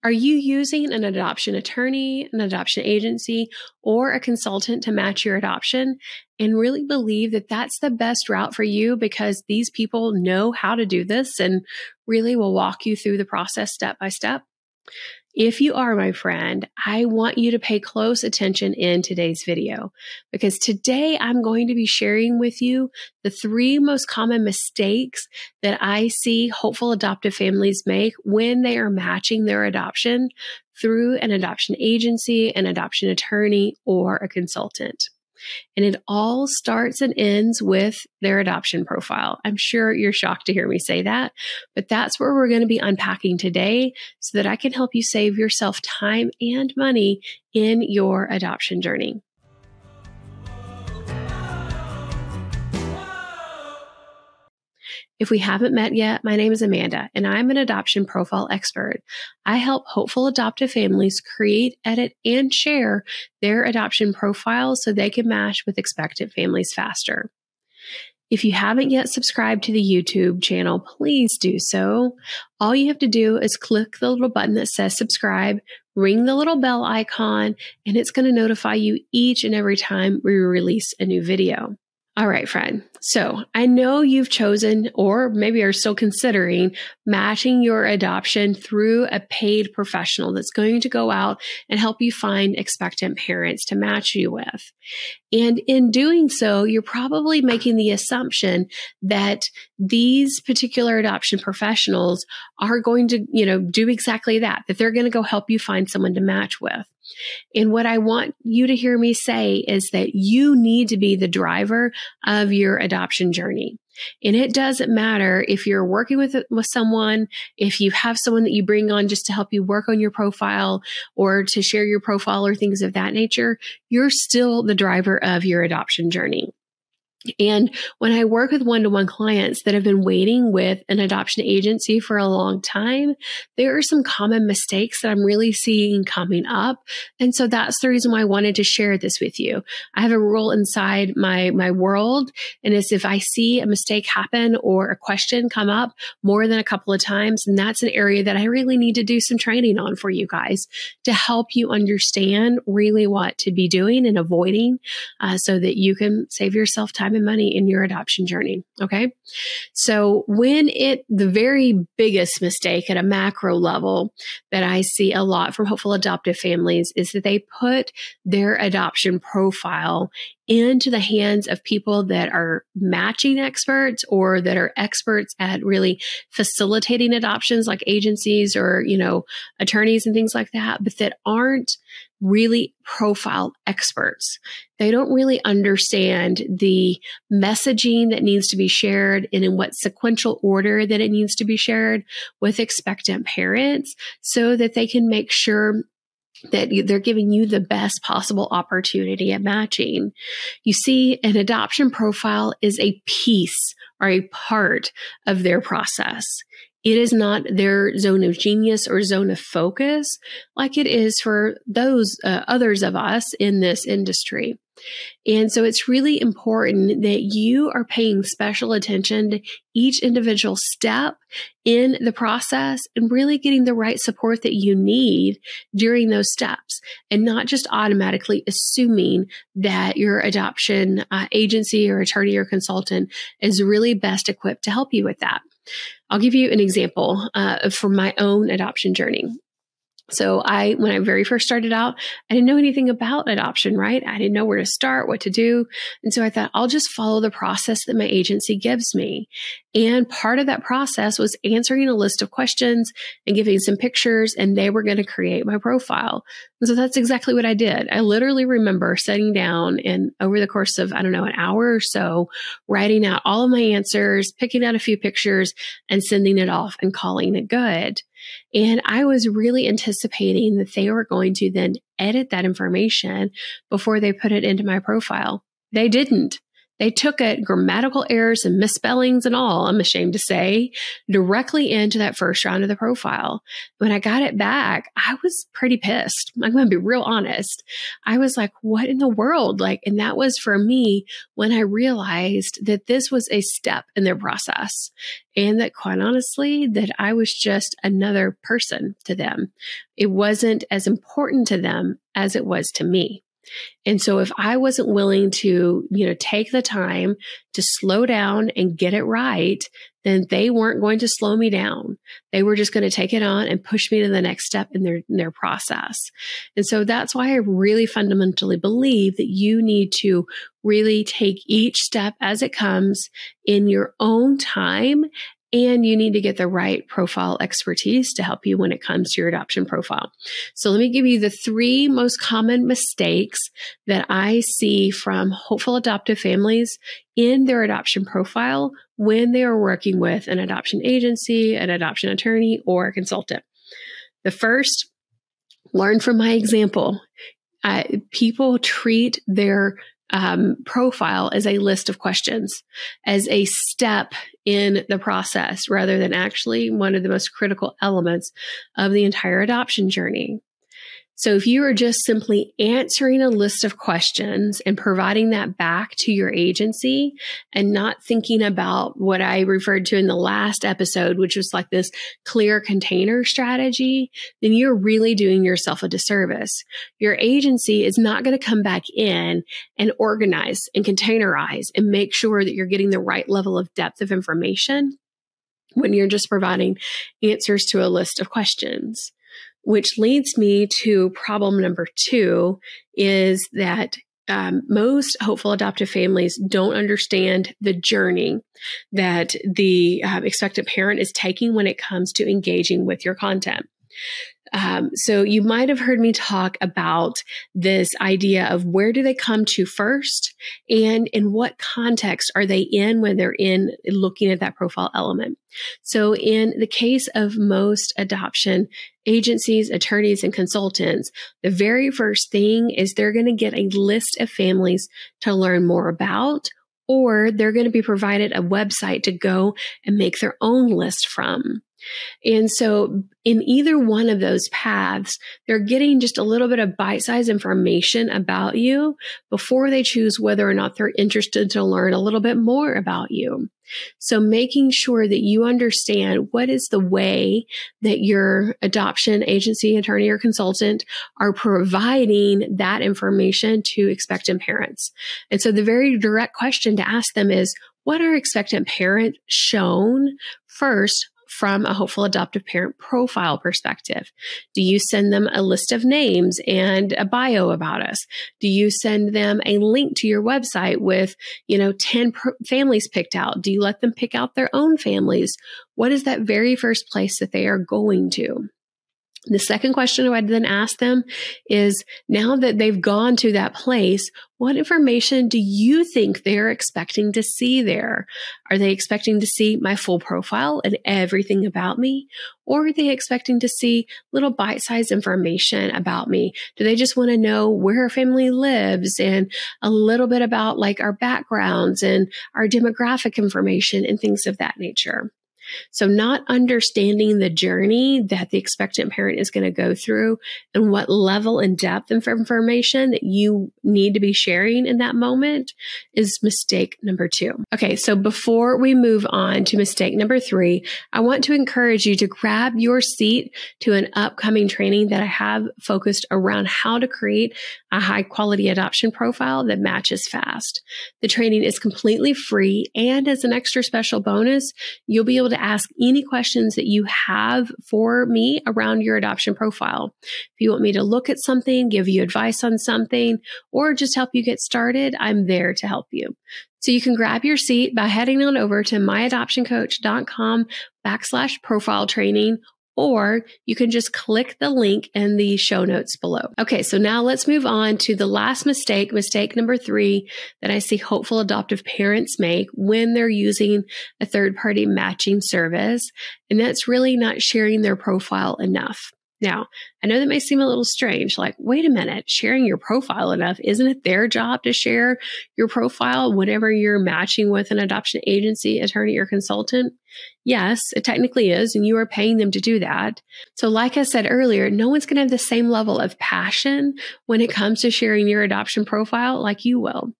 Are you using an adoption attorney, an adoption agency, or a consultant to match your adoption and really believe that that's the best route for you because these people know how to do this and really will walk you through the process step by step? If you are, my friend, I want you to pay close attention in today's video because today I'm going to be sharing with you the 3 most common mistakes that I see hopeful adoptive families make when they are matching their adoption through an adoption agency, an adoption attorney, or a consultant. And it all starts and ends with their adoption profile. I'm sure you're shocked to hear me say that, but that's where we're going to be unpacking today so that I can help you save yourself time and money in your adoption journey. If we haven't met yet, my name is Amanda, and I'm an adoption profile expert. I help hopeful adoptive families create, edit, and share their adoption profiles so they can match with expectant families faster. If you haven't yet subscribed to the YouTube channel, please do so. All you have to do is click the little button that says subscribe, ring the little bell icon, and it's going to notify you each and every time we release a new video. All right, friend. So I know you've chosen or maybe are still considering matching your adoption through a paid professional that's going to go out and help you find expectant parents to match you with. And in doing so, you're probably making the assumption that these particular adoption professionals are going to, do exactly that they're going to go help you find someone to match with. And what I want you to hear me say is that you need to be the driver of your adoption journey. And it doesn't matter if you're working with someone, if you have someone that you bring on just to help you work on your profile or to share your profile or things of that nature, you're still the driver of your adoption journey. And when I work with one-to-one clients that have been waiting with an adoption agency for a long time, there are some common mistakes that I'm really seeing coming up. And so that's the reason why I wanted to share this with you. I have a rule inside my world, and it's if I see a mistake happen or a question come up more than a couple of times, and that's an area that I really need to do some training on for you guys to help you understand really what to be doing and avoiding so that you can save yourself time and money in your adoption journey. Okay. So the very biggest mistake at a macro level that I see a lot from hopeful adoptive families is that they put their adoption profile into the hands of people that are matching experts or that are experts at really facilitating adoptions like agencies or, attorneys and things like that, but that aren't really profile experts. They don't really understand the messaging that needs to be shared and in what sequential order that it needs to be shared with expectant parents so that they can make sure that they're giving you the best possible opportunity at matching. You see, an adoption profile is a piece or a part of their process. It is not their zone of genius or zone of focus like it is for those others of us in this industry. And so it's really important that you are paying special attention to each individual step in the process and really getting the right support that you need during those steps and not just automatically assuming that your adoption agency or attorney or consultant is really best equipped to help you with that. I'll give you an example from my own adoption journey. So when I very first started out, I didn't know anything about adoption, right? I didn't know where to start, what to do. And so I thought, I'll just follow the process that my agency gives me. And part of that process was answering a list of questions and giving some pictures, and they were going to create my profile. And so that's exactly what I did. I literally remember sitting down and over the course of, an hour or so, writing out all of my answers, picking out a few pictures, and sending it off and calling it good. And I was really anticipating that they were going to then edit that information before they put it into my profile. They didn't. They took it, grammatical errors and misspellings and all, I'm ashamed to say, directly into that first round of the profile. When I got it back, I was pretty pissed. I'm going to be real honest. I was like, what in the world? And that was for me when I realized that this was a step in their process. And that quite honestly, that I was just another person to them. It wasn't as important to them as it was to me. And so if I wasn't willing to, take the time to slow down and get it right, then they weren't going to slow me down. They were just going to take it on and push me to the next step in their process. And so that's why I really fundamentally believe that you need to really take each step as it comes in your own time. And you need to get the right profile expertise to help you when it comes to your adoption profile. So let me give you the 3 most common mistakes that I see from hopeful adoptive families in their adoption profile when they are working with an adoption agency, an adoption attorney, or a consultant. The first, learn from my example. People treat their profile as a list of questions, as a step in the process, rather than actually one of the most critical elements of the entire adoption journey. So if you are just simply answering a list of questions and providing that back to your agency and not thinking about what I referred to in the last episode, which was like this clear container strategy, then you're really doing yourself a disservice. Your agency is not going to come back in and organize and containerize and make sure that you're getting the right level of depth of information when you're just providing answers to a list of questions. Which leads me to problem number 2 is that most hopeful adoptive families don't understand the journey that the expectant parent is taking when it comes to engaging with your content. So you might have heard me talk about this idea of where do they come to first and in what context are they in when they're in looking at that profile element. So in the case of most adoption agencies, attorneys, and consultants, the very first thing is they're going to get a list of families to learn more about, or they're going to be provided a website to go and make their own list from. And so in either one of those paths, they're getting just a little bit of bite-sized information about you before they choose whether or not they're interested to learn a little bit more about you. So making sure that you understand what is the way that your adoption agency, attorney, or consultant are providing that information to expectant parents. And so the very direct question to ask them is, what are expectant parents shown first from a hopeful adoptive parent profile perspective? Do you send them a list of names and a bio about us? Do you send them a link to your website with, 10 families picked out? Do you let them pick out their own families? What is that very first place that they are going to? The second question I would then ask them is, now that they've gone to that place, what information do you think they're expecting to see there? Are they expecting to see my full profile and everything about me? Or are they expecting to see little bite-sized information about me? Do they just want to know where our family lives and a little bit about our backgrounds and our demographic information and things of that nature? So not understanding the journey that the expectant parent is going to go through and what level and depth of information that you need to be sharing in that moment is mistake number 2. Okay, so before we move on to mistake number 3, I want to encourage you to grab your seat to an upcoming training that I have focused around how to create a high quality adoption profile that matches fast. The training is completely free, and as an extra special bonus, you'll be able to ask any questions that you have for me around your adoption profile. If you want me to look at something, give you advice on something, or just help you get started, I'm there to help you. So you can grab your seat by heading on over to myadoptioncoach.com/profile training, or you can just click the link in the show notes below. Okay, so now let's move on to the last mistake, mistake number 3, that I see hopeful adoptive parents make when they're using a third-party matching service, and that's really not sharing their profile enough. Now, I know that may seem a little strange, like, wait a minute, sharing your profile enough, isn't it their job to share your profile whenever you're matching with an adoption agency, attorney, or consultant? Yes, it technically is, and you are paying them to do that. So like I said earlier, no one's going to have the same level of passion when it comes to sharing your adoption profile like you will.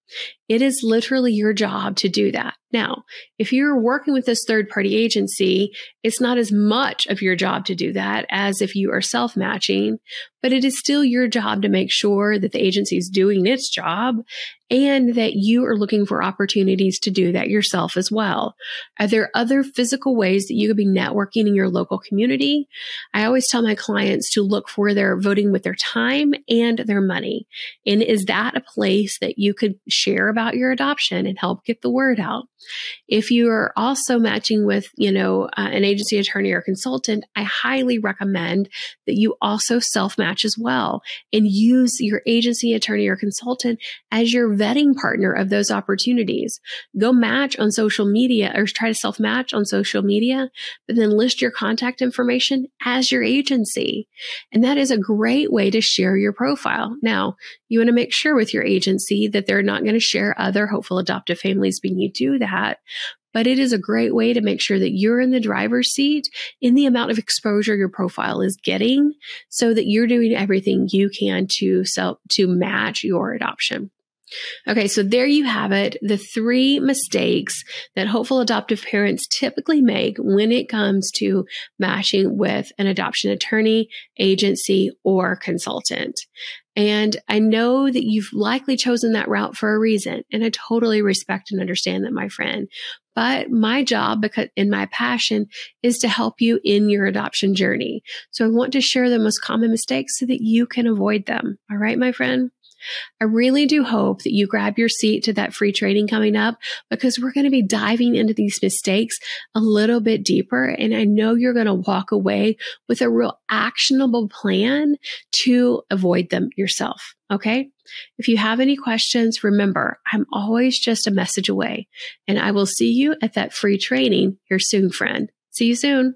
It is literally your job to do that. Now, if you're working with this third-party agency, it's not as much of your job to do that as if you are self-matching, but it is still your job to make sure that the agency is doing its job and that you are looking for opportunities to do that yourself as well. Are there other physical ways that you could be networking in your local community? I always tell my clients to look for their voting with their time and their money. And is that a place that you could share about your adoption and help get the word out? If you are also matching with, an agency attorney or consultant, I highly recommend that you also self-match as well and use your agency attorney or consultant as your vetting partner of those opportunities. Go match on social media or try to self-match on social media, but then list your contact information as your agency. And that is a great way to share your profile. Now, you want to make sure with your agency that they're not going to share other hopeful adoptive families when you do that. But it is a great way to make sure that you're in the driver's seat in the amount of exposure your profile is getting so that you're doing everything you can to match your adoption. Okay, so there you have it, the 3 mistakes that hopeful adoptive parents typically make when it comes to matching with an adoption attorney, agency, or consultant. And I know that you've likely chosen that route for a reason, and I totally respect and understand that, my friend. But my job and my passion is to help you in your adoption journey. So I want to share the most common mistakes so that you can avoid them. All right, my friend? I really do hope that you grab your seat to that free training coming up, because we're going to be diving into these mistakes a little bit deeper. And I know you're going to walk away with a real actionable plan to avoid them yourself. Okay. If you have any questions, remember, I'm always just a message away, and I will see you at that free training here soon, friend. See you soon.